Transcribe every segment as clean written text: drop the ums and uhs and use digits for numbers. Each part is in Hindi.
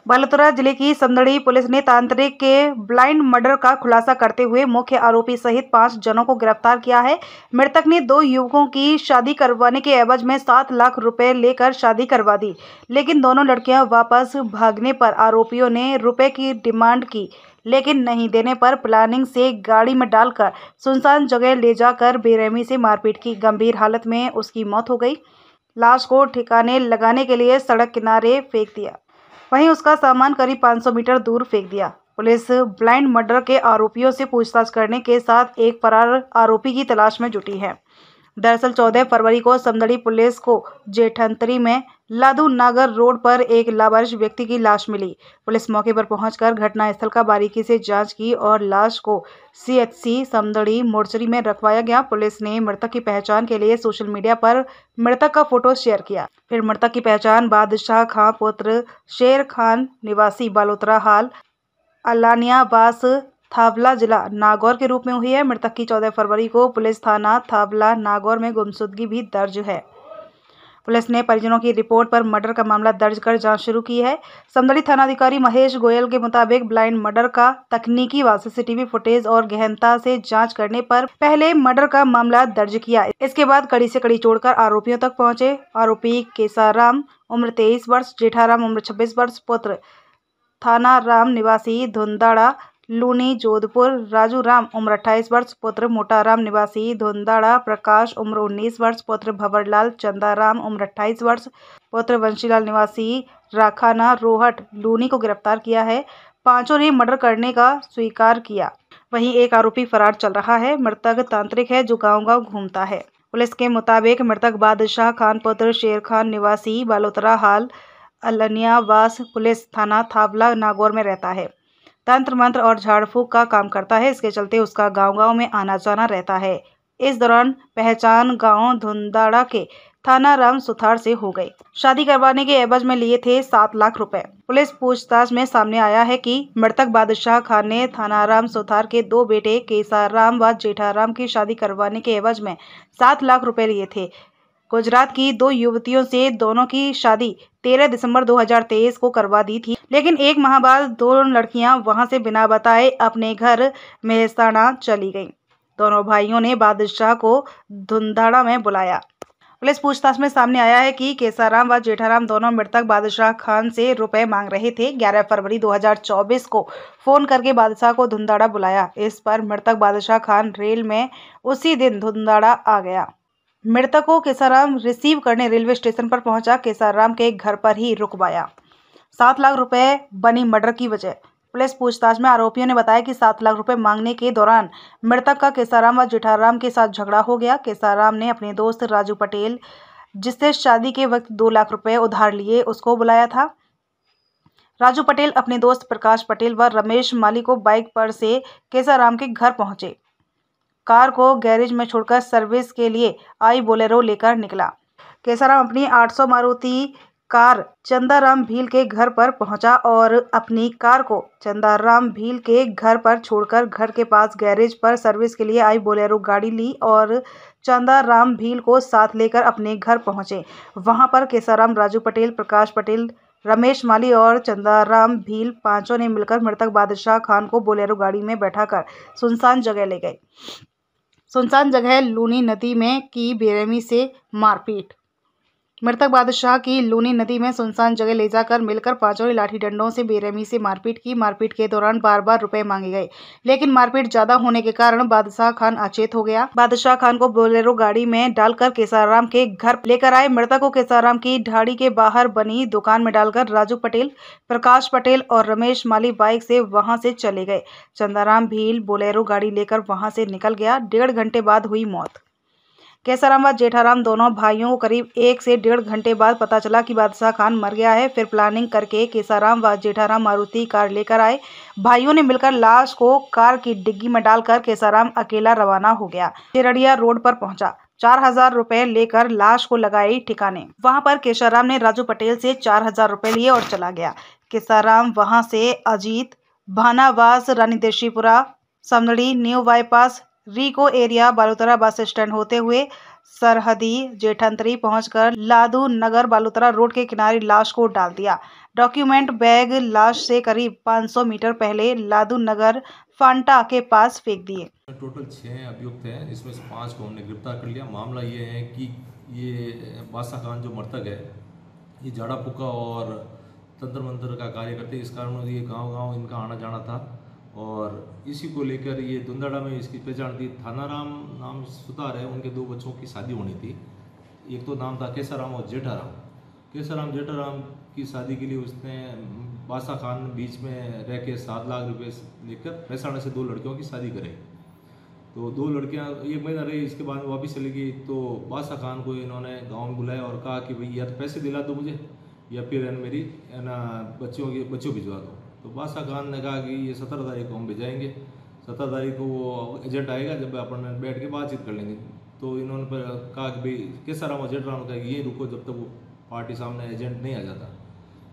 बालोतरा जिले की समदड़ी पुलिस ने तांत्रिक के ब्लाइंड मर्डर का खुलासा करते हुए मुख्य आरोपी सहित 5 जनों को गिरफ्तार किया है। मृतक ने 2 युवकों की शादी करवाने के एवज में 7 लाख रुपए लेकर शादी करवा दी, लेकिन दोनों लड़कियां वापस भागने पर आरोपियों ने रुपए की डिमांड की, लेकिन नहीं देने पर प्लानिंग से गाड़ी में डालकर सुनसान जगह ले जाकर बेरहमी से मारपीट की। गंभीर हालत में उसकी मौत हो गई। लाश को ठिकाने लगाने के लिए सड़क किनारे फेंक दिया, वहीं उसका सामान करीब 500 मीटर दूर फेंक दिया। पुलिस ब्लाइंड मर्डर के आरोपियों से पूछताछ करने के साथ एक फरार आरोपी की तलाश में जुटी है। दरअसल 14 फरवरी को समदड़ी पुलिस को जेठंतरी में लादू नागर रोड पर एक लावारिस व्यक्ति की लाश मिली। पुलिस मौके पर पहुंचकर घटनास्थल का बारीकी से जांच की और लाश को सीएचसी समदड़ी मोर्चरी में रखवाया गया। पुलिस ने मृतक की पहचान के लिए सोशल मीडिया पर मृतक का फोटो शेयर किया। फिर मृतक की पहचान बादशाह खां पुत्र शेर खान निवासी बालोतरा हाल अलानियाबास थावला जिला नागौर के रूप में हुई है। मृतक की 14 फरवरी को पुलिस थाना थावला नागौर में गुमशुदगी भी दर्ज है। पुलिस ने परिजनों की रिपोर्ट पर मर्डर का मामला दर्ज कर जांच शुरू की है। समदड़ी थानाधिकारी महेश गोयल के मुताबिक ब्लाइंड मर्डर का तकनीकी व सीसीटीवी फुटेज और गहनता से जांच करने पर पहले मर्डर का मामला दर्ज किया। इसके बाद कड़ी से कड़ी तोड़कर आरोपियों तक पहुंचे। आरोपी केसाराम उम्र 23 वर्ष, जेठाराम उम्र 26 वर्ष, पुत्र थानाराम निवासी धुंदाड़ा लूनी जोधपुर, राजू राम उम्र 28 वर्ष, पुत्र मोटाराम निवासी धुंदाड़ा, प्रकाश उम्र 19 वर्ष, पुत्र भंवरलाल चंदाराम उम्र 28 वर्ष, पुत्र वंशीलाल निवासी राखाना रोहट लूनी को गिरफ्तार किया है। पांचों ने मर्डर करने का स्वीकार किया। वहीं एक आरोपी फरार चल रहा है। मृतक तांत्रिक है जो गांव-गांव घूमता है। पुलिस के मुताबिक मृतक बादशाह खान पुत्र शेर खान निवासी बालोतरा हाल अलानियाबास पुलिस थाना थावला नागौर में रहता है। तंत्र मंत्र और झाड़ फूक का काम करता है। इसके चलते उसका गांव-गांव में आना जाना रहता है। इस दौरान पहचान गांव धुंदाड़ा के थानाराम सुथार से हो गई। शादी करवाने के एवज में लिए थे 7 लाख रुपए। पुलिस पूछताछ में सामने आया है कि मृतक बादशाह खान ने थानाराम सुथार के 2 बेटे केसाराम व जेठाराम की शादी करवाने के एवज में 7 लाख रुपए लिए थे। गुजरात की 2 युवतियों से दोनों की शादी 13 दिसंबर 2023 को करवा दी थी, लेकिन 1 माह बाद 2 लड़कियां वहां से बिना बताए अपने घर मेहसाणा चली गईं। दोनों भाइयों ने बादशाह को धुंधाड़ा में बुलाया। पुलिस पूछताछ में सामने आया है कि केसाराम व जेठाराम दोनों मृतक बादशाह खान से रुपए मांग रहे थे। 11 फरवरी 2024 को फोन करके बादशाह को धुंधाड़ा बुलाया। इस पर मृतक बादशाह खान रेल में उसी दिन धुंधाड़ा आ गया। मृतक को केसाराम रिसीव करने रेलवे स्टेशन पर पहुंचा। केसाराम के घर पर ही रुकवाया। 7 लाख रुपए बनी मर्डर की वजह। पुलिस पूछताछ में आरोपियों ने बताया कि 7 लाख रुपए मांगने के दौरान मृतक का केसाराम व जेठाराम के साथ झगड़ा हो गया। केसाराम ने अपने दोस्त राजू पटेल, जिससे शादी के वक्त 2 लाख रुपए उधार लिए, उसको बुलाया था। राजू पटेल अपने दोस्त प्रकाश पटेल व रमेश माली को बाइक पर से केसाराम के घर पहुंचे। कार को गैरेज में छोड़कर सर्विस के लिए आई बोलेरो लेकर निकला। केसाराम अपनी 800 मारुति कार चंदाराम भील के घर पर पहुंचा और अपनी कार को चंदाराम भील के घर पर छोड़कर घर के पास गैरेज पर सर्विस के लिए आई बोलेरो गाड़ी ली और चंदाराम भील को साथ लेकर अपने घर पहुंचे। वहां पर केसाराम, राजू पटेल, प्रकाश पटेल, रमेश माली और चंदाराम भील पांचों ने मिलकर मृतक बादशाह खान को बोलेरो गाड़ी में बैठाकर सुनसान जगह ले गए। सुनसान जगह लूनी नदी में की बेरहमी से मारपीट। मृतक बादशाह की लूनी नदी में सुनसान जगह ले जाकर मिलकर पांचों ने लाठी डंडों से बेरहमी से मारपीट की। मारपीट के दौरान बार बार रुपए मांगे गए, लेकिन मारपीट ज्यादा होने के कारण बादशाह खान अचेत हो गया। बादशाह खान को बोलेरो गाड़ी में डालकर केसाराम के घर लेकर आए। मृतक को केसाराम की ढाड़ी के बाहर बनी दुकान में डालकर राजू पटेल, प्रकाश पटेल और रमेश माली बाइक से वहां से चले गए। चंदाराम भील बोलेरो गाड़ी लेकर वहां से निकल गया। 1.5 घंटे बाद हुई मौत। केसाराम व जेठाराम दोनों भाइयों को करीब 1 से 1.5 घंटे बाद पता चला कि बादशाह खान मर गया है। फिर प्लानिंग करके केसाराम व जेठाराम मारुति कार लेकर आए। भाइयों ने मिलकर लाश को कार की डिग्गी में डालकर केसाराम अकेला रवाना हो गया। चिरड़िया रोड पर पहुंचा। 4000 रुपए लेकर लाश को लगाई ठिकाने। वहां पर केसाराम ने राजू पटेल से 4000 रुपए लिए और चला गया। केसाराम वहां से Ajit, Bhanawas, Rani Deshipura, Samdari, new bypass, RIICO area, Balotra bus stand होते हुए सरहदी जेठंतरी पहुंचकर लादू नगर बालोतरा रोड के किनारे लाश को डाल दिया। डॉक्यूमेंट बैग लाश से करीब 500 मीटर पहले लादू नगर फांटा के पास फेंक दिए। टोटल 6 अभियुक्त हैं, इसमें से 5 को हमने गिरफ्तार कर लिया। मामला ये है कि ये बादशाह खान जो मृतक है, ये झाड़ा फूका और तंत्र मंत्र का कार्य करते, इस कारण ये गांव-गांव इनका आना जाना था और इसी को लेकर ये दुंदाड़ा में इसकी पहचान थी। थानाराम नाम सुतार है, उनके 2 बच्चों की शादी होनी थी। एक तो नाम था केसाराम और जेठाराम। केसाराम जेठाराम की शादी के लिए उसने बादशाह खान बीच में रह के 7 लाख रुपए लेकर महसाणा से 2 लड़कियों की शादी करे। तो 2 लड़कियां 1 महीना रही, इसके बाद वापस चली गई। तो बादशाह खान को इन्होंने गांव में बुलाया और कहा कि भाई या तो पैसे दिला दो मुझे या फिर मेरी बच्चों भिजवा दो। तो बादशाह खान ने कहा कि ये 17 तारीख को हम भिजाएंगे, 17 तारीख को वो एजेंट आएगा, जब अपन बैठ के बातचीत कर लेंगे। तो इन्होंने कहा कि भाई केसाराम और जेठाराम का यहीं रुको जब तक वो पार्टी सामने एजेंट नहीं आ जाता।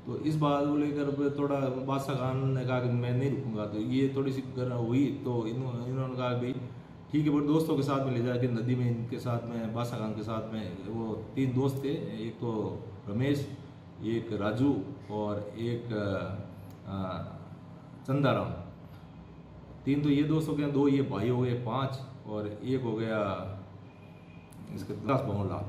तो इस बात को लेकर थोड़ा बादशाह खान ने कहा कि मैं नहीं रुकूंगा। तो ये थोड़ी सी हुई, तो इन्होंने कहा भाई ठीक है, वो दोस्तों के साथ में ले जाके नदी में इनके साथ में बादशाह खान के साथ में वो 3 दोस्त थे, एक तो रमेश, एक राजू और एक चंदाराम। 3 तो ये दोस्त हो गए, 2 ये भाई हो गए, 5 और एक हो गया इसके प्रकाश भवनलाल।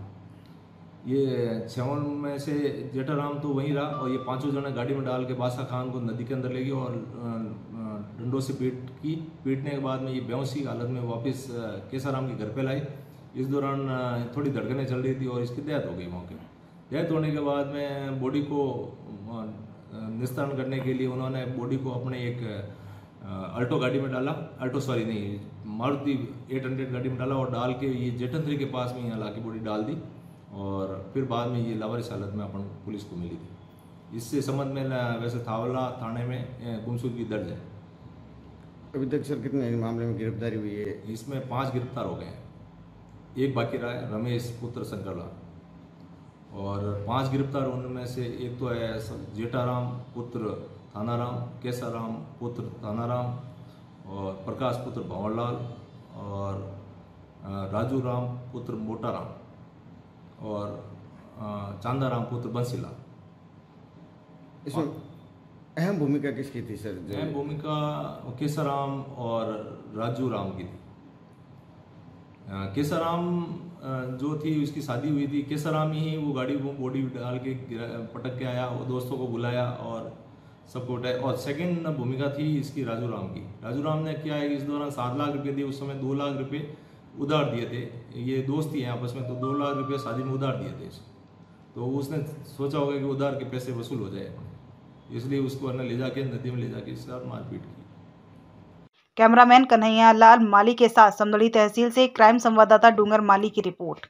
ये 6 में से जेठाराम तो वहीं रहा और ये 5 जने गाड़ी में डाल के बादशाह खान को नदी के अंदर ले गए और डंडों से पीटने के बाद में ये बेहोशी हालत में वापस केसाराम के घर पे लाए। इस दौरान थोड़ी धड़कनें चल रही थी और इसकी डेथ हो गई मौके में। डेथ होने के बाद में बॉडी को निस्तारण करने के लिए उन्होंने बॉडी को अपने एक अल्टो गाड़ी में डाला, मारुति 800 गाड़ी में डाला और डाल के ये जेठंत्री के पास में यहाँ ला के बॉडी डाल दी और फिर बाद में ये लावारिस हालत में अपन पुलिस को मिली थी। इससे संबंध में वैसे थावला थाने में गुमशुदगी दर्ज है। अभी तक सर कितने मामले में गिरफ्तारी हुई है? इसमें 5 गिरफ्तार हो गए हैं, एक बाकी रहा है रमेश पुत्र शंकरलाल, और 5 गिरफ्तार होने में से एक तो है जेठाराम पुत्र थानाराम, केसाराम पुत्र थानाराम और प्रकाश पुत्र भंवरलाल और राजू राम पुत्र मोटाराम और चांदाराम पुत्र बंसीलाल। इसमें अहम भूमिका किसकी थी सर? अहम भूमिका केसाराम और राजू राम की थी। केसाराम जो थी उसकी शादी हुई थी, केसाराम ही वो गाड़ी वो बॉडी डाल के पटक के आया, वो दोस्तों को बुलाया और सबको उठाया। और सेकंड भूमिका थी इसकी राजू राम की। राजू राम ने क्या है, इस दौरान 7 लाख रुपए दिए, उस समय 2 लाख रुपए उधार दिए थे। ये दोस्त ही हैं आपस में, तो 2 लाख रुपए शादी में उधार दिए थे। तो उसने सोचा होगा कि उधार के पैसे वसूल हो जाए, इसलिए उसको ले जाके नदी में ले जाके इसके साथ मारपीट की। कैमरामैन कन्हैया लाल माली के साथ समदड़ी तहसील से क्राइम संवाददाता डूंगर माली की रिपोर्ट।